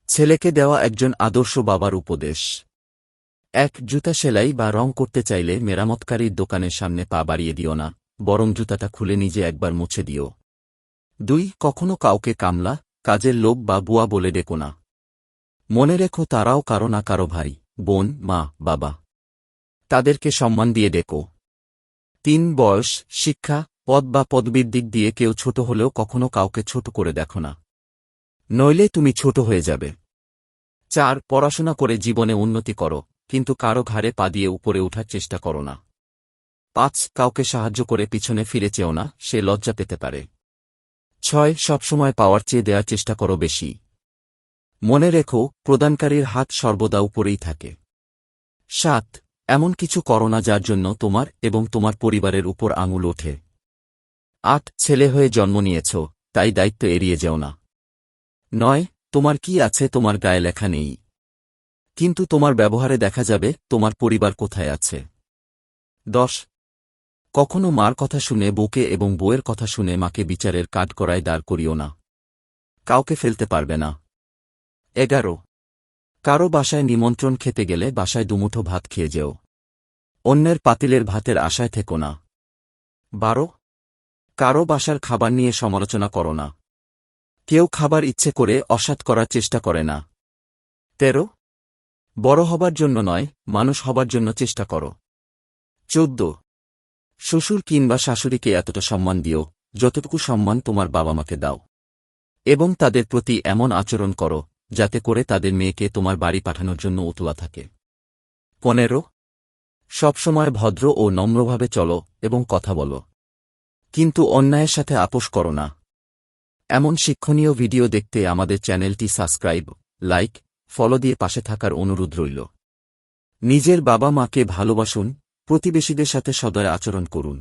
ছেলেকে দেওয়া একজন আদর্শ বাবার উপদেশ। ১. জুতা সেলাই বা রং করতে চাইলে মেরামতকারীর দোকানের সামনে পা বাড়িয়ে দিও না, বরং জুতাটা খুলে নিজে একবার মুছে দিও। ২. কখনো কাউকে কামলা, কাজের লোক বা বুয়া বলে ডেকো না। মনে রেখো তারাও কারো না কারো ভাই, বোন, মা, বাবা। তাদেরকে সম্মান দিয়ে ডেকো। ৩. বয়স, শিক্ষা, পদ বা পদবীর দিক দিয়ে কেউ ছোট হলেও কখনো কাউকে ছোট করে দেখো না, নইলে তুমি ছোট হয়ে যাবে। ৪. পড়াশোনা করে জীবনে উন্নতি করো, কিন্তু কারো ঘাড়ে পা দিয়ে উপরে ওঠার চেষ্টা করো না। ৫. কাউকে সাহায্য করে পিছনে ফিরে চেও না, সে লজ্জা পেতে পারে। ৬. সবসময় পাওয়ার চেয়ে দেওয়ার চেষ্টা করো বেশি। মনে রেখো প্রদানকারীর হাত সর্বদা উপরেই থাকে। ৭. এমন কিছু করো না যার জন্য তোমার এবং তোমার পরিবারের উপর আঙুল ওঠে। ৮. ছেলে হয়ে জন্ম নিয়েছ, তাই দায়িত্ব এড়িয়ে যেও না। ৯. তোমার কি আছে তোমার গায়ে লেখা নেই, কিন্তু তোমার ব্যবহারে দেখা যাবে তোমার পরিবার কোথায় আছে। ১০. কখনো মার কথা শুনে বউকে এবং বউয়ের কথা শুনে মাকে বিচারের কাঠগড়ায় দাঁড় করিও না, কাউকে ফেলতে পারবে না। ১১. কারো বাসায় নিমন্ত্রণ খেতে গেলে বাসায় দুমুঠো ভাত খেয়ে যেও, অন্যের পাতিলের ভাতের আশায় থেকো না। ১২. কারো বাসার খাবার নিয়ে সমালোচনা করো না, কেউ খাবার ইচ্ছে করে অসৎ করার চেষ্টা করে না। ১৩. বড় হবার জন্য নয়, মানুষ হবার জন্য চেষ্টা করো। ১৪. শ্বশুর কিংবা শাশুড়িকে এতটা সম্মান দিও যতটুকু সম্মান তোমার বাবা মাকে দাও, এবং তাদের প্রতি এমন আচরণ করো যাতে করে তাদের মেয়েকে তোমার বাড়ি পাঠানোর জন্য উতলা থাকে। ১৫. সবসময় ভদ্র ও নম্রভাবে চলো এবং কথা বলো, কিন্তু অন্যায়ের সাথে আপোষ করো না। এমন শিক্ষণীয় ভিডিও দেখতে আমাদের চ্যানেলটি সাবস্ক্রাইব, লাইক, ফলো দিয়ে পাশে থাকার অনুরোধ রইল। নিজের বাবা মাকে ভালোবাসুন, প্রতিবেশীদের সাথে সদয় আচরণ করুন।